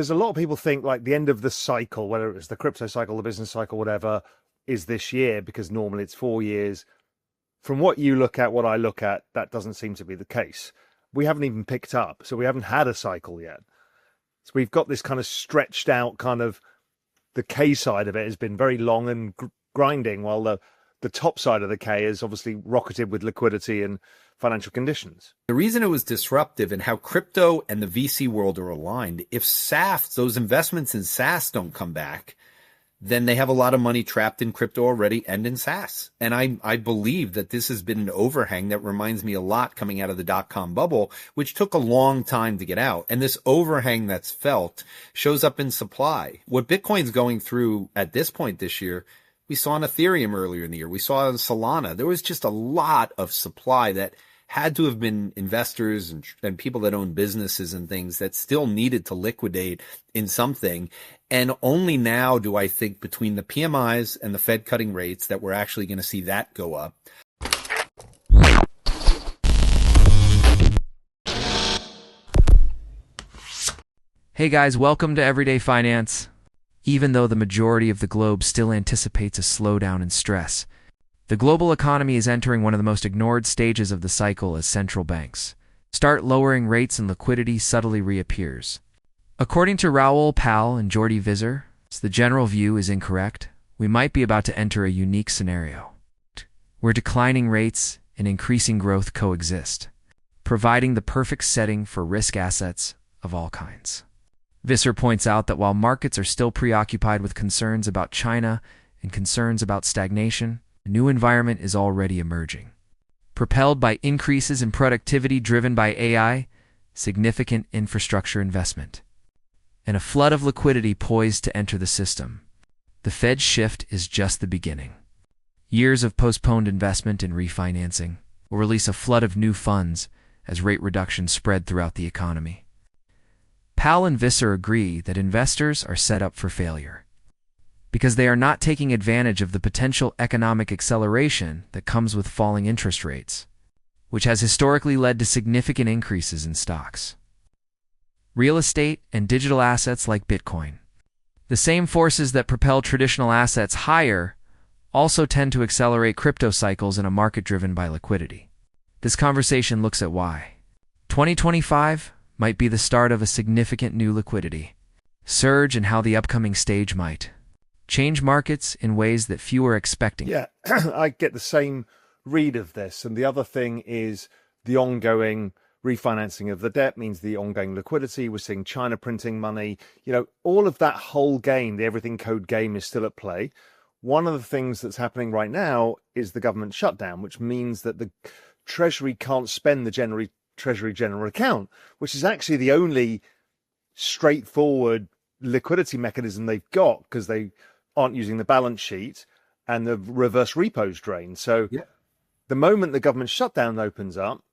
There's a lot of people think like the end of the cycle, whether it's the crypto cycle, the business cycle, whatever, is this year, because normally it's 4 years. From what you look at, what I look at, that doesn't seem to be the case. We haven't even picked up, so we haven't had a cycle yet. So we've got this kind of stretched out kind of, the K side of it has been very long and grinding, while the top side of the K is obviously rocketed with liquidity and financial conditions. The reason it was disruptive and how crypto and the VC world are aligned, if SaaS, those investments in SaaS don't come back, then they have a lot of money trapped in crypto already and in SaaS. And I believe that this has been an overhang that reminds me a lot coming out of the dot-com bubble, which took a long time to get out. And this overhang that's felt shows up in supply. What Bitcoin's going through at this point this year, we saw on Ethereum earlier in the year. We saw on Solana. There was just a lot of supply that had to have been investors and people that own businesses and things that still needed to liquidate in something. And only now do I think, between the PMIs and the Fed cutting rates, that we're actually going to see that go up. Hey guys, welcome to Everyday Finance. Even though the majority of the globe still anticipates a slowdown in stress, the global economy is entering one of the most ignored stages of the cycle as central banks start lowering rates and liquidity subtly reappears. According to Raoul Pal and Jordi Visser, the general view is incorrect. We might be about to enter a unique scenario where declining rates and increasing growth coexist, providing the perfect setting for risk assets of all kinds. Visser points out that while markets are still preoccupied with concerns about China and concerns about stagnation, a new environment is already emerging. Propelled by increases in productivity driven by AI, significant infrastructure investment, and a flood of liquidity poised to enter the system, the Fed's shift is just the beginning. Years of postponed investment and refinancing will release a flood of new funds as rate reductions spread throughout the economy. Pal and Visser agree that investors are set up for failure because they are not taking advantage of the potential economic acceleration that comes with falling interest rates, which has historically led to significant increases in stocks, real estate, and digital assets like Bitcoin. The same forces that propel traditional assets higher also tend to accelerate crypto cycles in a market driven by liquidity. This conversation looks at why 2025 might be the start of a significant new liquidity surge, and how the upcoming stage might change markets in ways that few are expecting. Yeah, I get the same read of this. And the other thing is the ongoing refinancing of the debt means the ongoing liquidity. We're seeing China printing money. You know, all of that whole game, the everything code game, is still at play. One of the things that's happening right now is the government shutdown, which means that the Treasury can't spend the Treasury General Account, which is actually the only straightforward liquidity mechanism they've got, because they aren't using the balance sheet and the reverse repos drain. So the moment the government shutdown opens up,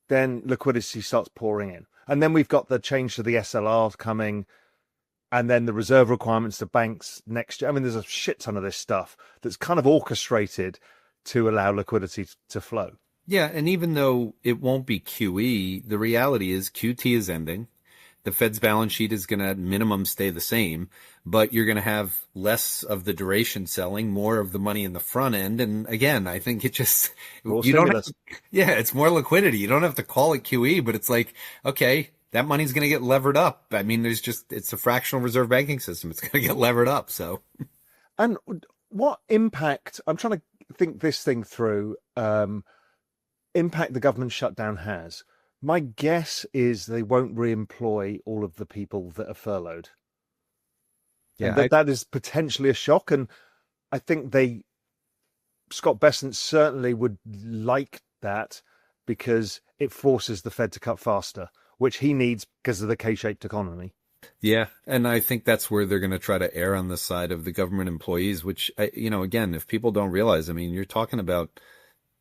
then liquidity starts pouring in. And then we've got the change to the SLR coming, and then the reserve requirements to banks next year. I mean, there's a shit ton of this stuff that's kind of orchestrated to allow liquidity to flow. Yeah, and even though it won't be QE, the reality is QT is ending. The Fed's balance sheet is going to at minimum stay the same, but you're going to have less of the duration selling, more of the money in the front end. And again, I think it just, it's more liquidity. You don't have to call it QE, but it's like, okay, that money's going to get levered up. I mean, it's a fractional reserve banking system. It's going to get levered up. So, and what impact, I'm trying to think this thing through, impact the government shutdown has. My guess is they won't re-employ all of the people that are furloughed. Yeah, that is potentially a shock. And I think Scott Bessent certainly would like that, because it forces the Fed to cut faster, which he needs because of the K-shaped economy. Yeah, and I think that's where they're going to try to err on the side of the government employees, which, again, if people don't realize, I mean, you're talking about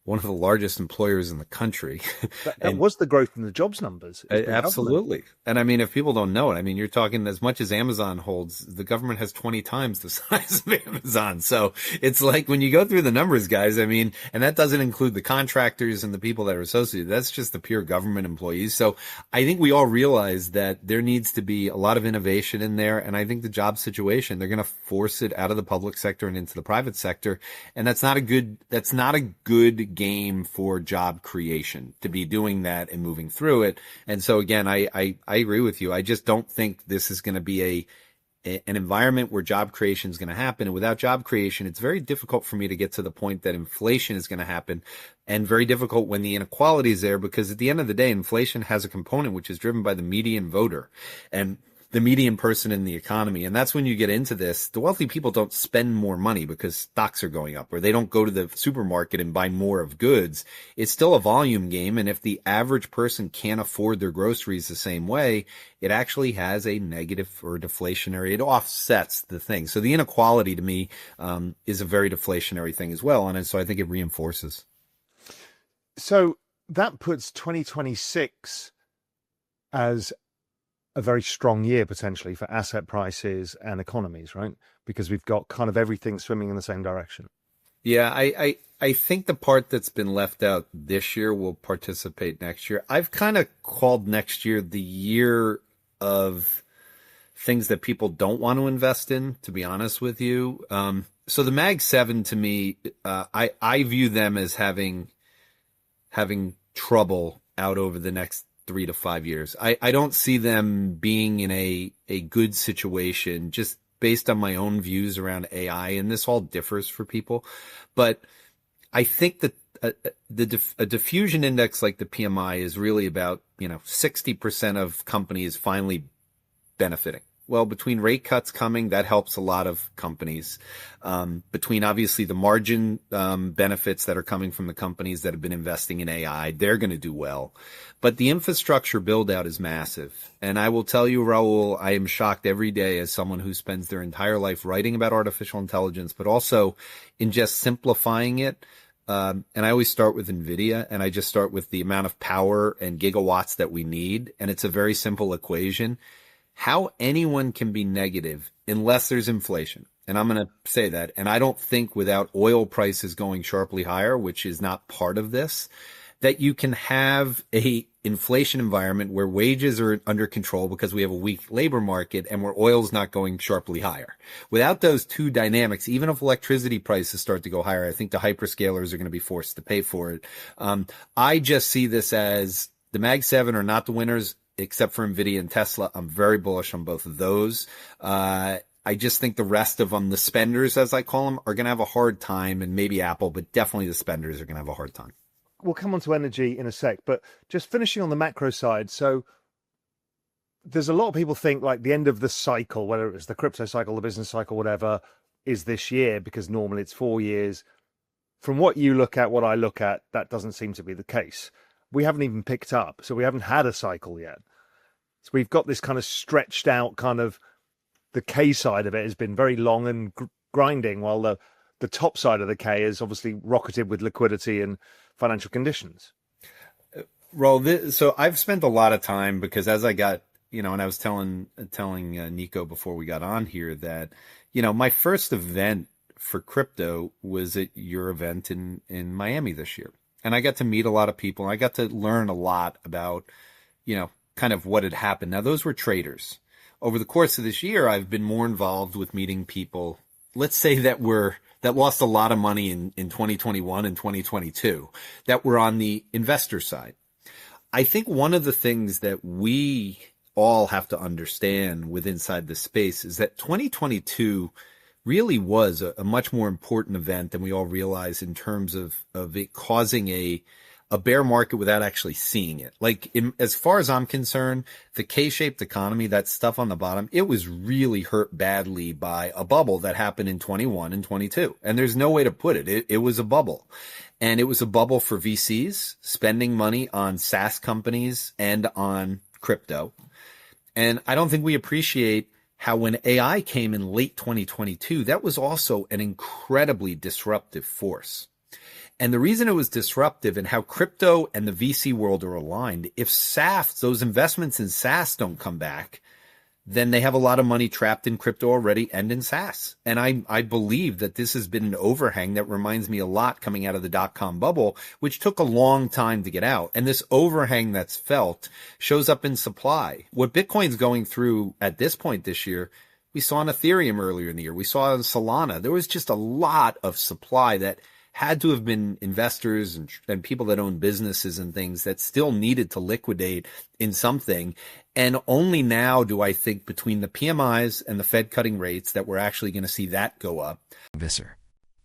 one of the largest employers in the country. That And was the growth in the jobs numbers. It's been government. absolutely. And I mean, if people don't know it, I mean, you're talking as much as Amazon holds, the government has 20 times the size of Amazon. So it's like when you go through the numbers, guys, I mean, and that doesn't include the contractors and the people that are associated. That's just the pure government employees. So I think we all realize that there needs to be a lot of innovation in there. And I think the job situation, they're going to force it out of the public sector and into the private sector. And that's not a good game for job creation to be doing that and moving through it. And so again, I agree with you. I just don't think this is going to be an environment where job creation is going to happen. And without job creation, it's very difficult for me to get to the point that inflation is going to happen, and very difficult when the inequality is there, because at the end of the day, inflation has a component which is driven by the median voter and the median person in the economy. And that's when you get into this. The wealthy people don't spend more money because stocks are going up, or they don't go to the supermarket and buy more of goods. It's still a volume game. And if the average person can't afford their groceries the same way, it actually has a negative or deflationary. It offsets the thing. So the inequality to me is a very deflationary thing as well. And so I think it reinforces. So that puts 2026 as a very strong year potentially for asset prices and economies, right? Because we've got kind of everything swimming in the same direction. Yeah, I think the part that's been left out this year will participate next year. I've kind of called next year the year of things that people don't want to invest in, to be honest with you. So the Mag 7 to me, I view them as having trouble out over the next 3 to 5 years. I don't see them being in a good situation, just based on my own views around AI, and this all differs for people. But I think that a diffusion index like the PMI is really about, 60% of companies finally benefiting. Well, between rate cuts coming, that helps a lot of companies. Between obviously the margin benefits that are coming from the companies that have been investing in AI, they're going to do well. But the infrastructure build out is massive. And I will tell you, Raoul, I am shocked every day as someone who spends their entire life writing about artificial intelligence, but also in just simplifying it. And I always start with NVIDIA, and I just start with the amount of power and gigawatts that we need. And it's a very simple equation. How anyone can be negative unless there's inflation. And I'm going to say that. And I don't think without oil prices going sharply higher, which is not part of this, that you can have a inflation environment where wages are under control because we have a weak labor market and where oil's not going sharply higher. Without those two dynamics, even if electricity prices start to go higher, I think the hyperscalers are going to be forced to pay for it. I just see this as the Mag 7 are not the winners, except for NVIDIA and Tesla. I'm very bullish on both of those. I just think the rest of them, the spenders, as I call them, are going to have a hard time, and maybe Apple, but definitely the spenders are going to have a hard time. We'll come on to energy in a sec, but just finishing on the macro side. So there's a lot of people think like the end of the cycle, whether it's the crypto cycle, the business cycle, whatever, is this year, because normally it's 4 years. From what you look at, what I look at, that doesn't seem to be the case. We haven't even picked up, so we haven't had a cycle yet. So we've got this kind of stretched out kind of, the K side of it has been very long and grinding, while the top side of the K is obviously rocketed with liquidity and financial conditions. So I've spent a lot of time, because as I got, and I was telling Nico before we got on here that, my first event for crypto was at your event in Miami this year. And I got to meet a lot of people, and I got to learn a lot about, kind of what had happened. Now, those were traders. Over the course of this year, I've been more involved with meeting people, let's say that lost a lot of money in 2021 and 2022, that were on the investor side. I think one of the things that we all have to understand with inside the space is that 2022 really was a much more important event than we all realize, in terms of it causing a bear market without actually seeing it. Like, as far as I'm concerned, the K-shaped economy, that stuff on the bottom, it was really hurt badly by a bubble that happened in 21 and 22. And there's no way to put it. It was a bubble. And it was a bubble for VCs spending money on SaaS companies and on crypto. And I don't think we appreciate how when AI came in late 2022, that was also an incredibly disruptive force. And the reason it was disruptive and how crypto and the VC world are aligned, if SAFs, those investments in SaaS don't come back, then they have a lot of money trapped in crypto already and in SaaS. And I believe that this has been an overhang that reminds me a lot coming out of the dot-com bubble, which took a long time to get out. And this overhang that's felt shows up in supply. What Bitcoin's going through at this point this year, we saw on Ethereum earlier in the year. We saw on Solana. There was just a lot of supply that had to have been investors and people that own businesses and things that still needed to liquidate in something. And only now do I think between the PMIs and the Fed cutting rates that we're actually going to see that go up. Visser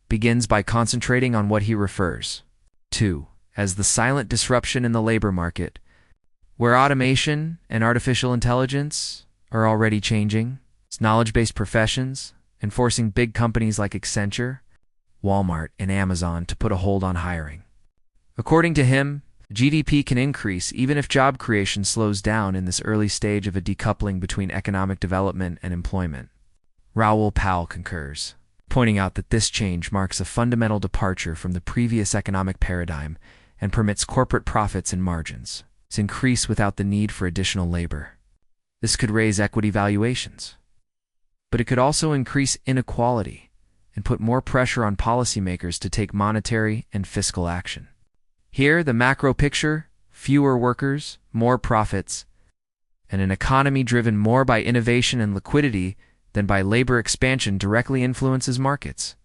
begins by concentrating on what he refers to as the silent disruption in the labor market, where automation and artificial intelligence are already changing knowledge-based professions and forcing big companies like Accenture, Walmart, and Amazon to put a hold on hiring. According to him, GDP can increase even if job creation slows down in this early stage of a decoupling between economic development and employment. Raoul Pal concurs, pointing out that this change marks a fundamental departure from the previous economic paradigm and permits corporate profits and margins to increase without the need for additional labor. This could raise equity valuations, but it could also increase inequality and put more pressure on policymakers to take monetary and fiscal action. Here, the macro picture: fewer workers, more profits, and an economy driven more by innovation and liquidity than by labor expansion directly influences markets.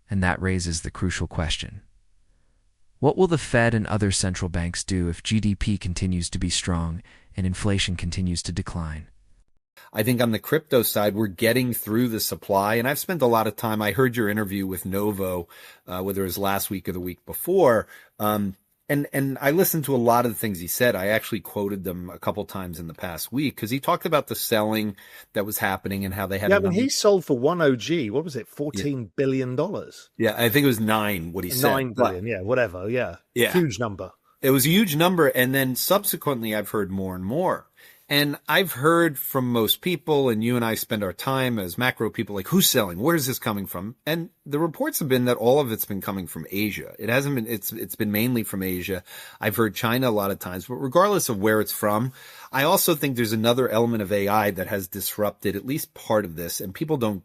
And that raises the crucial question: what will the Fed and other central banks do if GDP continues to be strong and inflation continues to decline? I think on the crypto side, we're getting through the supply. And I've spent a lot of time. I heard your interview with Novo, whether it was last week or the week before. And I listened to a lot of the things he said. I actually quoted them a couple times in the past week because he talked about the selling that was happening and how they had. Yeah, I mean, he sold for one OG. What was it? $14 billion. Yeah, I think it was 9. What he said, 9 billion. Yeah, whatever. Yeah, huge number. It was a huge number, and then subsequently, I've heard more and more. And I've heard from most people, and you and I spend our time as macro people, like, who's selling? Where's this coming from? And the reports have been that all of it's been coming from Asia. It hasn't been, it's been mainly from Asia. I've heard China a lot of times, but regardless of where it's from, I also think there's another element of AI that has disrupted at least part of this, and people don't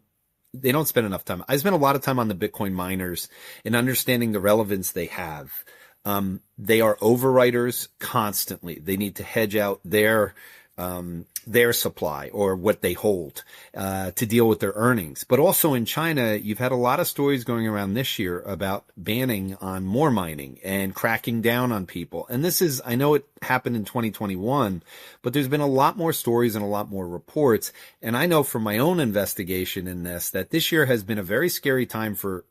spend enough time. I spent a lot of time on the Bitcoin miners and understanding the relevance they have. They are overwriters constantly. They need to hedge out their supply or what they hold to deal with their earnings. But also in China, you've had a lot of stories going around this year about banning on more mining and cracking down on people. And this is, I know it happened in 2021, but there's been a lot more stories and a lot more reports. And I know from my own investigation in this that this year has been a very scary time for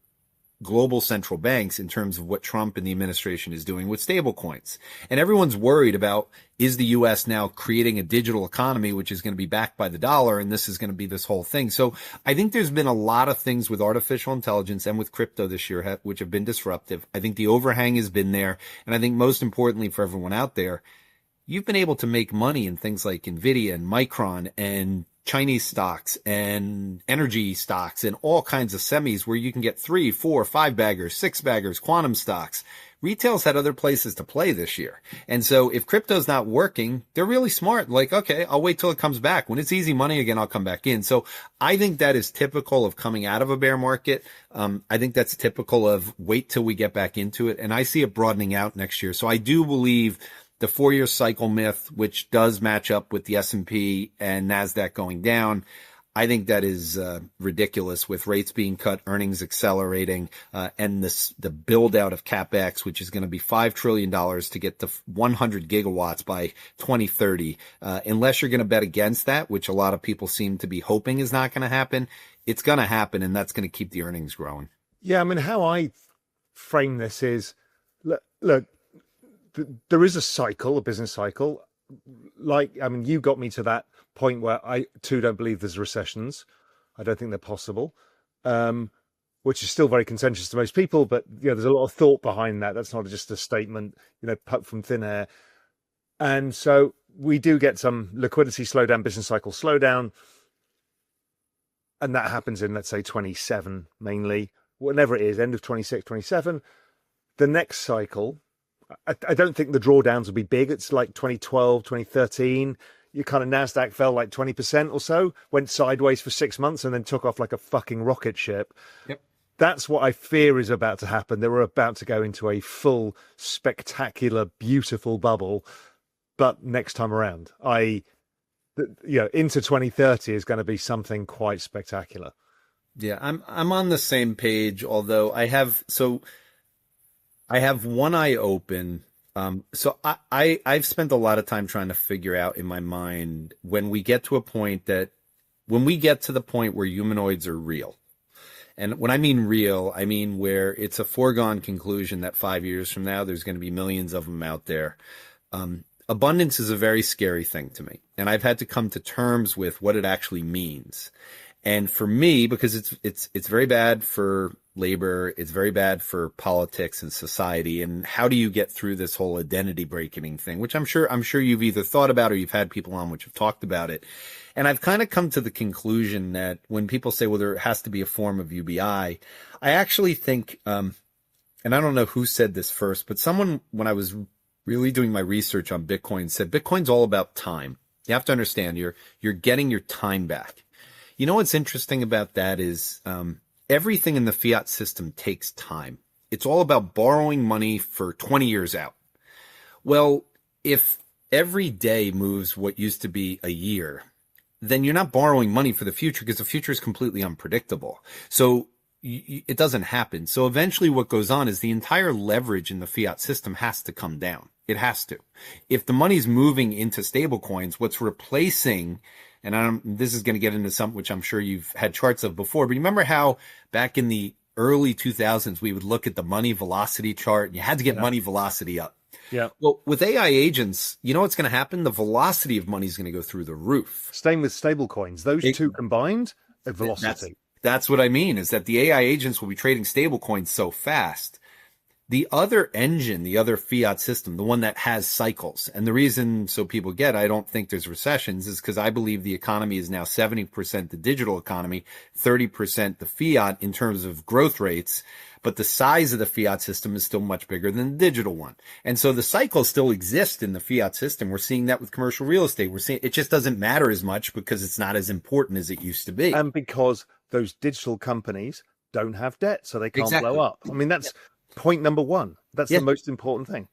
global central banks in terms of what Trump and the administration is doing with stablecoins. And everyone's worried about, is the U.S. now creating a digital economy, which is going to be backed by the dollar, and this is going to be this whole thing. So I think there's been a lot of things with artificial intelligence and with crypto this year which have been disruptive. I think the overhang has been there. And I think most importantly for everyone out there, you've been able to make money in things like NVIDIA and Micron and Chinese stocks and energy stocks and all kinds of semis where you can get 3, 4, 5 baggers, 6 baggers, quantum stocks. Retail's had other places to play this year. And so if crypto's not working, they're really smart. Like, okay, I'll wait till it comes back. When it's easy money again, I'll come back in. So I think that is typical of coming out of a bear market. I think that's typical of wait till we get back into it. And I see it broadening out next year. So I do believe the 4-year cycle myth, which does match up with the S&P and NASDAQ going down, I think that is ridiculous with rates being cut, earnings accelerating, and the build out of CapEx, which is going to be $5 trillion to get to 100 gigawatts by 2030. Unless you're going to bet against that, which a lot of people seem to be hoping is not going to happen, it's going to happen, and that's going to keep the earnings growing. Yeah, I mean, how I frame this is, look, there is a cycle, a business cycle. Like, I mean, you got me to that point where I too don't believe there's recessions. I don't think they're possible, which is still very contentious to most people. But there's a lot of thought behind that. That's not just a statement, put from thin air. And so we do get some liquidity slowdown, business cycle slowdown, and that happens in, let's say, 27 mainly, whenever it is, end of 26, 27. the next cycle, I don't think the drawdowns will be big. It's like 2012, 2013. Your kind of NASDAQ fell like 20% or so, went sideways for 6 months and then took off like a fucking rocket ship. Yep. That's what I fear is about to happen. That we're about to go into a full, spectacular, beautiful bubble. But next time around, into 2030 is going to be something quite spectacular. Yeah, I'm on the same page, although I have one eye open. So I've spent a lot of time trying to figure out in my mind when we get to the point where humanoids are real. And when I mean real, I mean where it's a foregone conclusion that 5 years from now, there's going to be millions of them out there. Abundance is a very scary thing to me. And I've had to come to terms with what it actually means. And for me, because it's very bad for labor, it's very bad for politics and society. And how do you get through this whole identity breaking thing, which I'm sure you've either thought about or you've had people on which have talked about it. And I've kind of come to the conclusion that when people say, well, there has to be a form of UBI, I actually think, and I don't know who said this first, but someone, when I was really doing my research on Bitcoin, said Bitcoin's all about time. You have to understand you're getting your time back. You know what's interesting about that is everything in the fiat system takes time. It's all about borrowing money for 20 years out. Well, if every day moves what used to be a year, then you're not borrowing money for the future because the future is completely unpredictable. So it doesn't happen. So eventually what goes on is the entire leverage in the fiat system has to come down. It has to. If the money's moving into stable coins, what's replacing, and this is going to get into something which I'm sure you've had charts of before, but remember how back in the early 2000s, we would look at the money velocity chart and you had to get money velocity up. Yeah. Well, with AI agents, you know what's going to happen? The velocity of money is going to go through the roof. Same with stable coins. Those two combined, a velocity. That's what I mean, is that the AI agents will be trading stable coins so fast. The other engine, the other fiat system, the one that has cycles, and the reason so people get, I don't think there's recessions, is because I believe the economy is now 70% the digital economy, 30% the fiat in terms of growth rates, but the size of the fiat system is still much bigger than the digital one. And so the cycles still exist in the fiat system. We're seeing that with commercial real estate. We're seeing it just doesn't matter as much because it's not as important as it used to be. And because those digital companies don't have debt, so they can't blow up. I mean, that's point number one. That's the most important thing.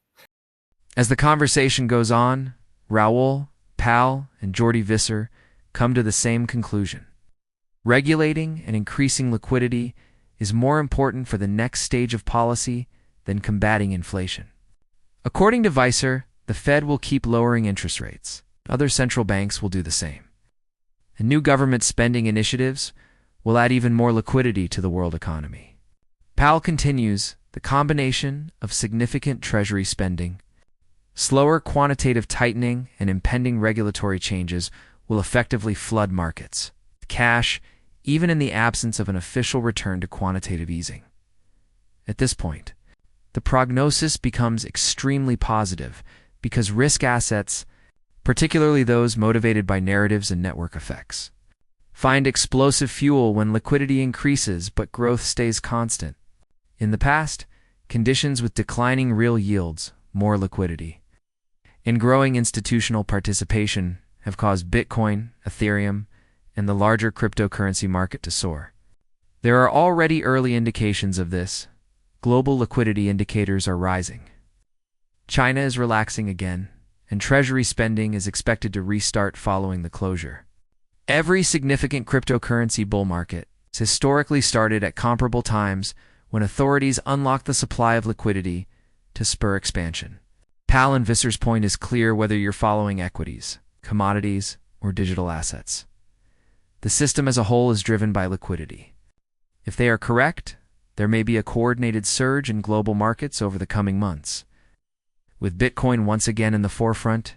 As the conversation goes on, Raoul, Pal, and Jordi Visser come to the same conclusion. Regulating and increasing liquidity is more important for the next stage of policy than combating inflation. According to Visser, the Fed will keep lowering interest rates. Other central banks will do the same. And new government spending initiatives will add even more liquidity to the world economy. Powell continues, the combination of significant Treasury spending, slower quantitative tightening, and impending regulatory changes will effectively flood markets with cash, even in the absence of an official return to quantitative easing. At this point, the prognosis becomes extremely positive because risk assets, particularly those motivated by narratives and network effects, find explosive fuel when liquidity increases but growth stays constant. In the past, conditions with declining real yields, more liquidity, and growing institutional participation have caused Bitcoin, Ethereum, and the larger cryptocurrency market to soar. There are already early indications of this. Global liquidity indicators are rising. China is relaxing again, and Treasury spending is expected to restart following the closure. Every significant cryptocurrency bull market has historically started at comparable times when authorities unlock the supply of liquidity to spur expansion. Pal and Visser's point is clear whether you're following equities, commodities, or digital assets. The system as a whole is driven by liquidity. If they are correct, there may be a coordinated surge in global markets over the coming months. With Bitcoin once again in the forefront,